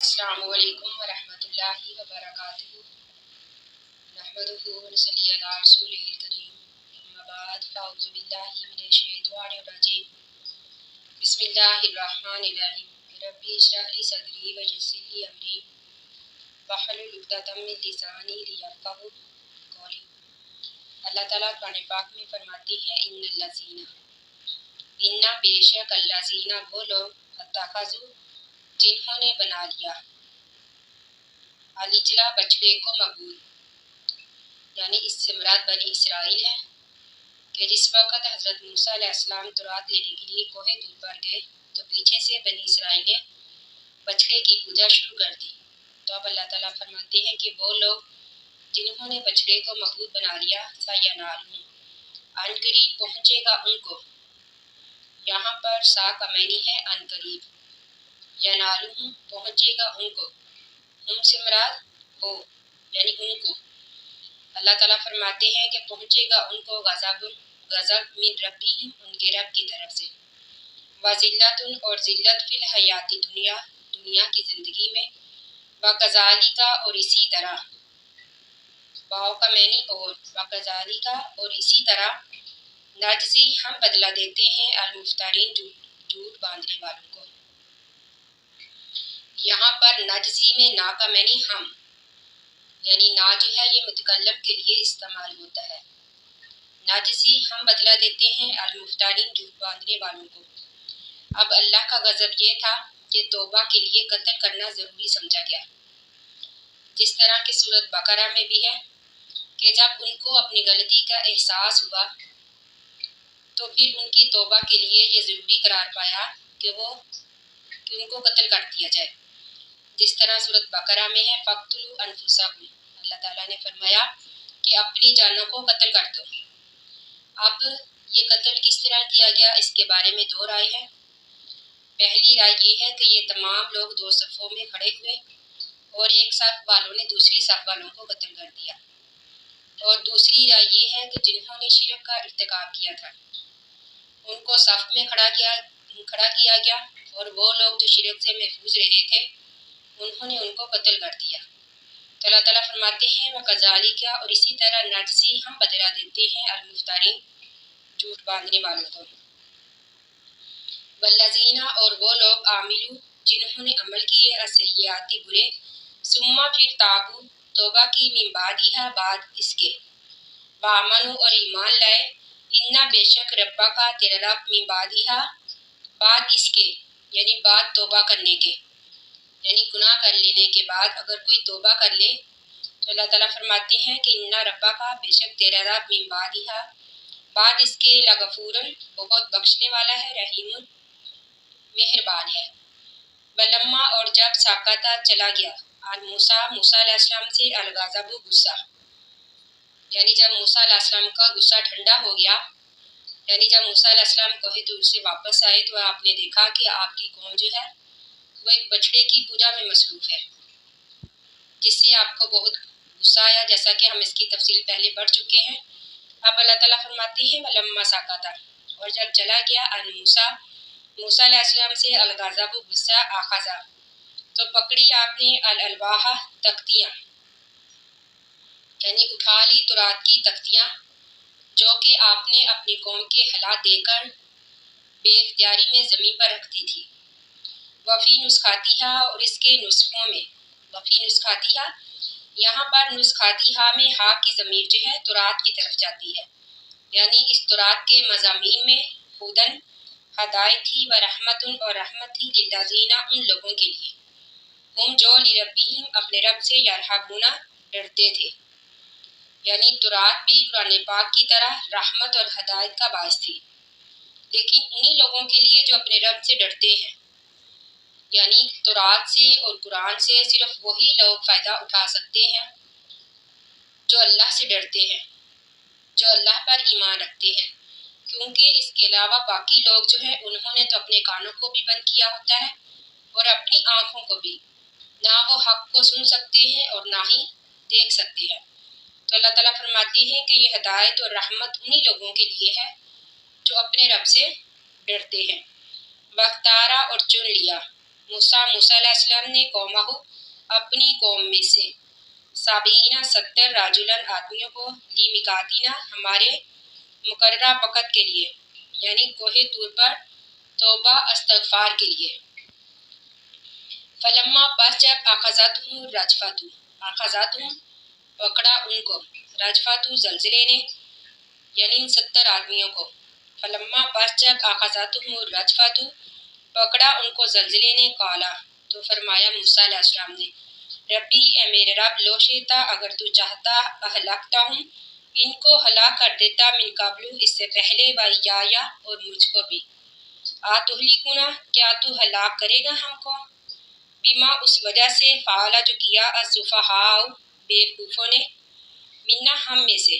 अस्सलामु अलैकुम वरहमतुल्लाहि वबरकातुहू। नहमदुहू व नसल्ली अला रसूलिहिल करीम। अम्मा बाद फ़अऊज़ु बिल्लाहि मिनश शैतानिर रजीम। बिस्मिल्लाहिर रहमानिर रहीम। रब्बी इश्रह ली सदरी व यस्सिर ली अमरी वहलुल उक़दतम मिन लिसानी लियफ़क़हू क़ौली। अल्लाह ताला कुरान पाक में फरमाती है, इन्ना बेशक अल्लाज़ीना वो लोग अत्तख़ज़ू जिन्होंने बना लिया अलिजला बछड़े को मबूद, यानी इससे मुराद बनी इसराइल है कि जिस वक़्त हज़रत मूसा अलैहिस्सलाम तौरात लेने के लिए कोहे तूर पर गए तो पीछे से बनी इसराइल ने बछड़े की पूजा शुरू कर दी। तो अब अल्लाह ताला फरमाते हैं कि वो लोग जिन्होंने बछड़े को मबूद बना लिया सयनालून अनकरीब पहुँचेगा उनको। यहाँ पर सा का मैनी है अनकरीब, यनालून पहुँचेगा उनको, उनसे मुराद हो यानी उनको। अल्लाह ताला फरमाते हैं कि पहुँचेगा उनको गज़ब मिन रब्बिहिम उनके रब की तरफ से, व ज़िल्लतुन और ज़िल्लत फिल हयाती दुनिया दुनिया की ज़िंदगी में, व कज़ालिका और इसी तरह, वाव का मैनी और कज़ालिका और इसी तरह, नजज़ी हम बदला देते हैं अल मुफ्तरीन झूठ बांधने वालों को। यहाँ पर नजज़ी में ना का मैनी हम, यानी ना जो है ये मुतकल्लम के लिए इस्तेमाल होता है। नजज़ी हम बदला देते हैं अल मुफ्तरीन झूठ बांधने वालों को। अब अल्लाह का गज़ब ये था कि तौबा के लिए कत्ल करना ज़रूरी समझा गया, जिस तरह की सूरत बकरा में भी है कि जब उनको अपनी गलती का एहसास हुआ तो फिर उनकी तौबा के लिए ये ज़रूरी करार पाया कि उनको कत्ल कर दिया जाए। जिस तरह सूरत बकरा में है फ़क़्तुलू अनफुसकुम, अल्लाह ताला ने फरमाया कि अपनी जानों को कत्ल कर दो। अब ये कत्ल किस तरह किया गया इसके बारे में दो राय है। पहली राय ये है कि ये तमाम लोग दो सफ़ों में खड़े हुए और एक सफ़ वालों ने दूसरी सफ़ वालों को कत्ल कर दिया, और दूसरी राय ये है कि जिन्होंने शिरक का इर्तिकाब किया था उनको सफ़ में खड़ा किया गया और वो लोग जो शिरक से महफूज रहे थे उन्होंने उनको कत्ल कर दिया। तो अल्लाह ताला फरमाते हैं व कज़ालिका और इसी तरह नजज़ी हम बदला देते हैं अल मुफ्तरीन झूठ बांधने वालों को। वल्लज़ीना और वो लोग आमिलू जिन्होंने अमल किए असय्याती बुरे, सुम्मा फिर ताबू तौबा की मिन बादिहा बाद इसके, वामनु और ईमान लाए, इन्ना बेशक रब्बा का तेरा रब मिन बादिहा बाद इसके, यानी बाद तौबा करने के, यानी गुनाह कर लेने के बाद अगर कोई तौबा कर ले तो अल्लाह ताला फरमाते हैं कि इन्ना रब्बा का बेशक तेरा रब मिन बादिहा बाद इसके लगफूरन बहुत बख्शने वाला है, रहीमुन मेहरबान है। वलम्मा और जब साकता चला गया अन मूसा अलैहिस्सलाम से अल गज़बु गुस्सा, यानी जब मूसा अलैहिस्सलाम का गुस्सा ठंडा हो गया, यानी जब मूसा अलैहिस्सलाम कोहे तूर से वापस आए तो आपने देखा कि आपकी कौम जो है वो एक बछड़े की पूजा में मसरूफ़ है, जिससे आपको बहुत गुस्सा आया, जैसा कि हम इसकी तफसील पहले पढ़ चुके हैं। अब अल्लाह ताला फरमाते हैं वलम्मा साकता, और जब चला गया अन मूसा अलैहिस्सलाम से अल गज़बु गुस्सा आखज़ा तो पकड़ी आपने अल अलवाहा तख्तियाँ, यानी उठा ली तौरात की तख्तियाँ जो कि आपने अपनी कौम के हलात देकर बेख्तियारी में ज़मीन पर रख दी थी। वफ़ी नुस्खातिहा और इसके नुस्खों में, वफ़ी नुस्खातिहा यहाँ पर नुस्खातिहा में हा की ज़मीर जो है तौरात की तरफ जाती है, यानी इस तौरात के मज़ामीन में हुदन हदायत थी व रहमतुन और रहमत थी लिल्लज़ीना उन लोगों के लिए, हम जो लिरब्बिहिम अपने रब से यरहबूना डरते थे, यानी तौरात भी कुरान पाक की तरह रहमत और हदायत का बायस थी, लेकिन उन्हीं लोगों के लिए जो अपने रब से डरते हैं, यानी तौरात से और कुरान से सिर्फ वही लोग फ़ायदा उठा सकते हैं जो अल्लाह से डरते हैं, जो अल्लाह पर ईमान रखते हैं, क्योंकि इसके अलावा बाकी लोग जो हैं उन्होंने तो अपने कानों को भी बंद किया होता है और अपनी आँखों को भी, ना वो हक़ को सुन सकते हैं और ना ही देख सकते हैं। तो अल्लाह ताला फरमाती है कि ये हदायत और रहमत उन्हीं लोगों के लिए है जो अपने रब से डरते हैं। वख्तारा और चुन लिया, موسیٰ علیہ السلام نے قومہ اپنی قوم میں سے 70 راجلن آدمیوں کو لیمیقاتینا ہمارے مقررہ وقت کے لیے، یعنی کوہ طور پر توبہ استغفار کے لیے۔ فلما پس جب اخذتہم پکڑا ان کو، رجفۃ زلزلے نے، یعنی ان 70 آدمیوں کو۔ فلما پس جب اخذتہم الرجفۃ پکڑا ان کو زلزلے نے، قالا تو فرمایا موسیٰ علیہ السلام نے، ربی اے میرے رب، لو شئتا اگر تو چاہتا، اہلکتہم ان کو ہلاک کر دیتا، من قبل اس سے پہلے، وإیایا اور مجھ کو بھی، اتہلکنا کیا تو ہلاک کرے گا ہم کو، بما اس وجہ سے، فعل جو کیا، السفہاء بیوقوفوں نے، منا ہم میں سے،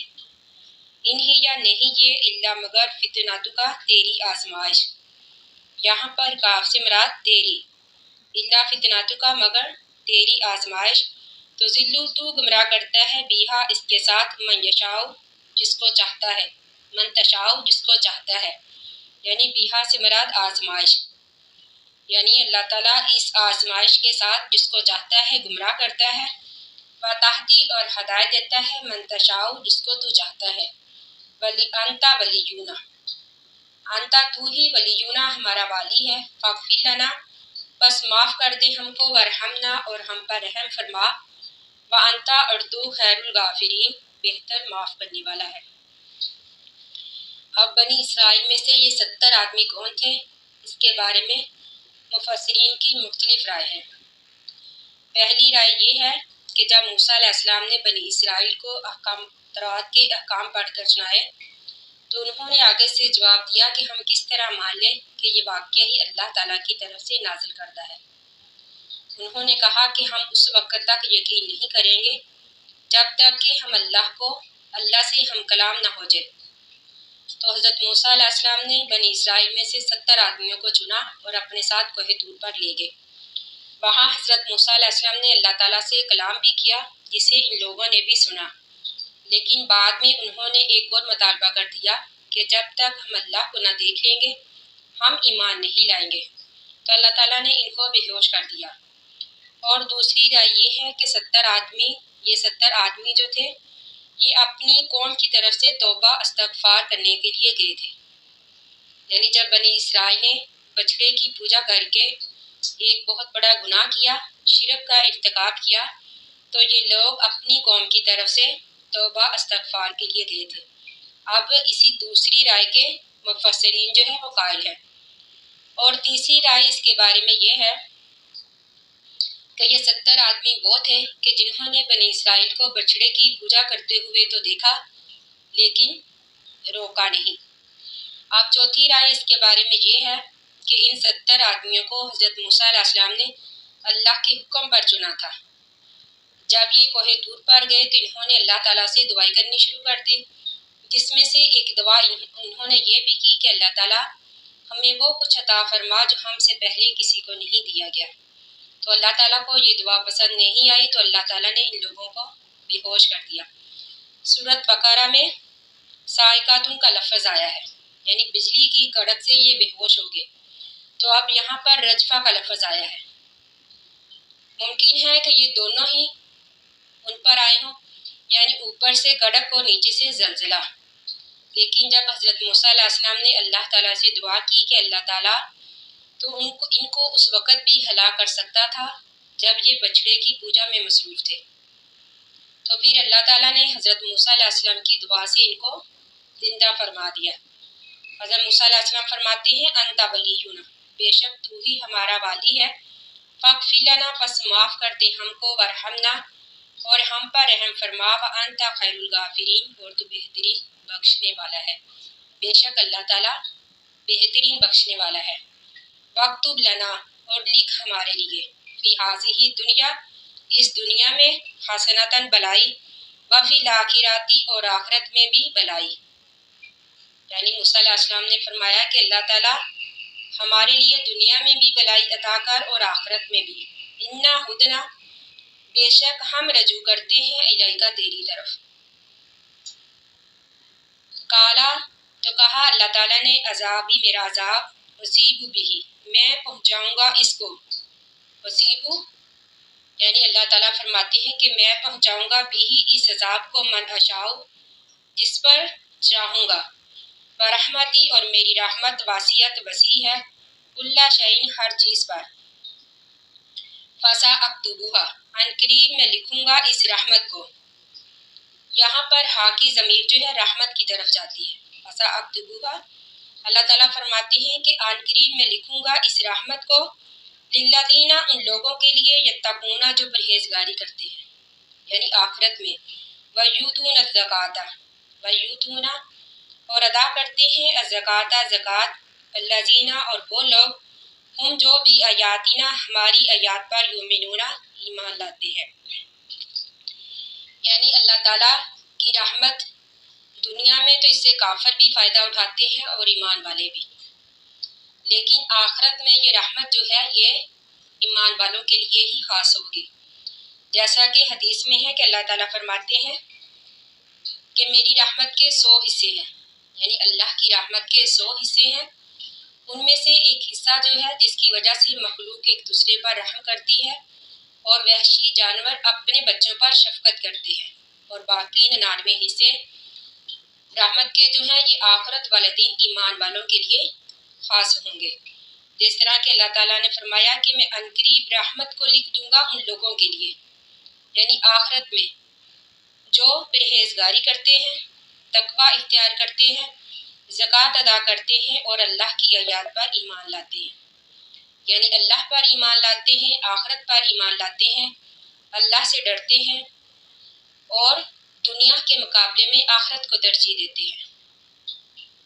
انہی یا نہیں یہ، الا مگر فتنتک تیری آزمائش، یہاں پر کاف سے مراد تیری، الا فتنتک مگر تیری آزمائش، تو ذلو تو گمراہ کرتا ہے، بیہا اس کے ساتھ، من یشاء جس کو چاہتا ہے، من تشاء جس کو چاہتا ہے، یعنی بیہا سے مراد آزمائش، یعنی اللہ تعالیٰ اس آزمائش کے ساتھ جس کو چاہتا ہے گمراہ کرتا ہے، وتہدی اور ہدایت دیتا ہے، من تشاء جس کو تو چاہتا ہے، انت ولینا انت تو ہی، ولینا ہمارا والی ہے، فاغفر لنا بس معاف کر دے ہم کو، ورحمنا اور ہم پر رحم فرما، وانت اور تو خیر الغافرین بہتر معاف کرنے والا ہے۔ اب بنی اسرائیل میں سے یہ 70 آدمی کون تھے، اس کے بارے میں مفسرین کی مختلف رائے ہیں۔ پہلی رائے یہ ہے کہ جب موسیٰ علیہ السلام نے بنی اسرائیل کو تورات کے احکام پڑھ کر سنائے تو انہوں نے آگے سے جواب دیا کہ ہم کس طرح مان لیں کہ یہ واقعہ ہی اللہ تعالیٰ کی طرف سے نازل کردہ ہے۔ انہوں نے کہا کہ ہم اس وقت تک یقین نہیں کریں گے جب تک کہ اللہ سے ہم کلام نہ ہو جائے۔ تو حضرت موسیٰ علیہ السلام نے بنی اسرائیل میں سے 70 آدمیوں کو چنا اور اپنے ساتھ کوہ طور پر لے گئے۔ وہاں حضرت موسیٰ علیہ السلام نے اللہ تعالیٰ سے کلام بھی کیا، جسے ان لوگوں نے بھی سنا، لیکن بعد میں انہوں نے ایک اور مطالبہ کر دیا کہ جب تک ہم اللہ کو نہ دیکھ لیں گے ہم ایمان نہیں لائیں گے، تو اللہ تعالیٰ نے ان کو بے ہوش کر دیا۔ اور دوسری رائے یہ ہے کہ 70 آدمی جو تھے یہ اپنی قوم کی طرف سے توبہ استغفار کرنے کے لیے گئے تھے، یعنی جب بنی اسرائیل نے بچڑے کی پوجا کر کے ایک بہت بڑا گناہ کیا، شرک کا ارتکاب کیا، تو یہ لوگ اپنی قوم کی طرف سے توبہ استغفار کے لیے گئے تھے۔ اب اسی دوسری رائے کے مفسرین جو ہے وہ قائل ہیں۔ اور تیسری رائے اس کے بارے میں یہ ہے کہ یہ 70 آدمی وہ تھے کہ جنہوں نے بنی اسرائیل کو بچڑے کی پوجا کرتے ہوئے تو دیکھا لیکن روکا نہیں۔ اب چوتھی رائے اس کے بارے میں یہ ہے کہ ان 70 آدمیوں کو حضرت موسیٰ علیہ السلام نے اللہ کے حکم پر چنا تھا۔ جب یہ کوہ طور پر گئے تو انہوں نے اللہ تعالیٰ سے دعائیں کرنی شروع کر دی، جس میں سے ایک دعا انہوں نے یہ بھی کی کہ اللہ تعالیٰ ہمیں وہ کچھ عطا فرما جو ہم سے پہلے کسی کو نہیں دیا گیا۔ تو اللہ تعالیٰ کو یہ دعا پسند نہیں آئی تو اللہ تعالیٰ نے ان لوگوں کو بے ہوش کر دیا۔ سورۃ بقرہ میں صاعقۃ کا لفظ آیا ہے، یعنی بجلی کی کڑک سے یہ بے ہوش ہو گئے، تو اب یہاں پر رجفہ کا لفظ آیا ہے۔ ممکن ہے کہ یہ دونوں ہی ان پر آئے ہوں، یعنی اوپر سے کڑک اور نیچے سے زلزلہ۔ لیکن جب حضرت موسیٰ علیہ السلام نے اللہ تعالیٰ سے دعا کی کہ اللہ تعالیٰ تو ان کو اس وقت بھی ہلاک کر سکتا تھا جب یہ بچڑے کی پوجا میں مصروف تھے، تو پھر اللہ تعالیٰ نے حضرت موسیٰ علیہ السلام کی دعا سے ان کو زندہ فرما دیا۔ حضرت موسیٰ علیہ السلام فرماتے ہیں انت ولینا، بے شک تو ہی ہمارا والی ہے، فاغفر لنا پس معاف کر دے ہم کو، ورحمنا اور ہم پر رحم فرما، وانت خیر الغافرین اور تو بہترین بخشنے والا ہے، بے شک اللہ تعالیٰ بہترین بخشنے والا ہے۔ واکتب لنا اور لکھ ہمارے لیے، فی ہذہ دنیا اس دنیا میں، حسنۃ بلائی، وفی الآخرۃ اور آخرت میں بھی بلائی۔ یعنی موسیٰ علیہ السلام نے فرمایا کہ اللہ تعالیٰ ہمارے لیے دنیا میں بھی بلائی عطا کر اور آخرت میں بھی، انا ہدنا بے شک ہم رجوع کرتے ہیں الیکا تیری طرف۔ قالا تو کہا اللہ تعالیٰ نے، عذابی میرا عذاب، اصیب بھی میں پہنچاؤں گا اس کو، वसीबू यानी अल्लाह ताला फरमाते हैं कि मैं पहुंचाऊंगा भी इस अजाब को मन अशाओ जिस पर चाहूँगा, बरहमती और मेरी रहमत वासियत वसी है, कुल्ला शैइन हर चीज़ पर, फसा अक्तुबुहा अनकरीब मैं लिखूंगा इस रहमत को। यहाँ पर हा की ज़मीर जो है रहमत की तरफ जाती है। फसा अक्तुबुहा अल्लाह ताला फरमाते हैं कि अनकरीब मैं लिखूंगा इस रहमत को, लिल्लज़ीना उन लोगों के लिए यत्तकूना जो परहेजगारी करते हैं यानी आखिरत में, वयूतून ज़काता वयूतूना और अदा करते हैं अज़काता ज़कात, अल्लज़ीना और वो लोग, हम जो भी आयातिना हमारी आयात पर युमिनूना ईमान लाते हैं। यानी अल्लाह ताला की रहमत दुनिया में तो इससे काफिर भी फ़ायदा उठाते हैं और ईमान वाले भी, लेकिन आखिरत में ये रहमत जो है ये ईमान वालों के लिए ही खास होगी। जैसा कि हदीस में है कि अल्लाह ताला फरमाते हैं कि मेरी रहमत के 100 हिस्से हैं, यानी अल्लाह की रहमत के 100 हिस्से हैं। उनमें से एक हिस्सा जो है जिसकी वजह से मखलूक एक दूसरे पर रहम करती है और वहशी जानवर अपने बच्चों पर शफकत करते हैं, और बाकी 99 हिस्से रहमत के जो हैं ये आखिरत वाले दिन ईमान वालों के लिए खास होंगे। जिस तरह के अल्लाह ताला ने फरमाया कि मैं अनकरीब रहमत को लिख दूंगा उन लोगों के लिए, यानी आखिरत में जो परहेजगारी करते हैं, तकवा इख्तियार करते हैं, ज़कात अदा करते हैं और अल्लाह की आयात पर ईमान लाते हैं, यानी अल्लाह पर ईमान लाते हैं, आखिरत पर ईमान लाते हैं, अल्लाह से डरते हैं और दुनिया के मुकाबले में आखिरत को तरजीह देते हैं।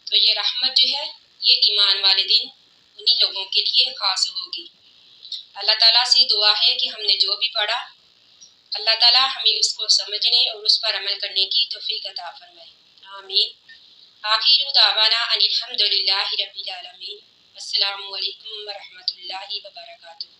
तो ये रहमत जो है ये ईमान वाले दिन उन्हीं लोगों के लिए खास होगी। अल्लाह ताला से दुआ है कि हमने जो भी पढ़ा अल्लाह ताला हमें उसको समझने और उस पर अमल करने की तौफीक अता फरमाए, आमीन। आखिर दावाना अनिल हम्दुलिल्लाहि रब्बिल आलमीन। अस्सलामु अलैकुम व रहमतुल्लाहि व बरकातुहू।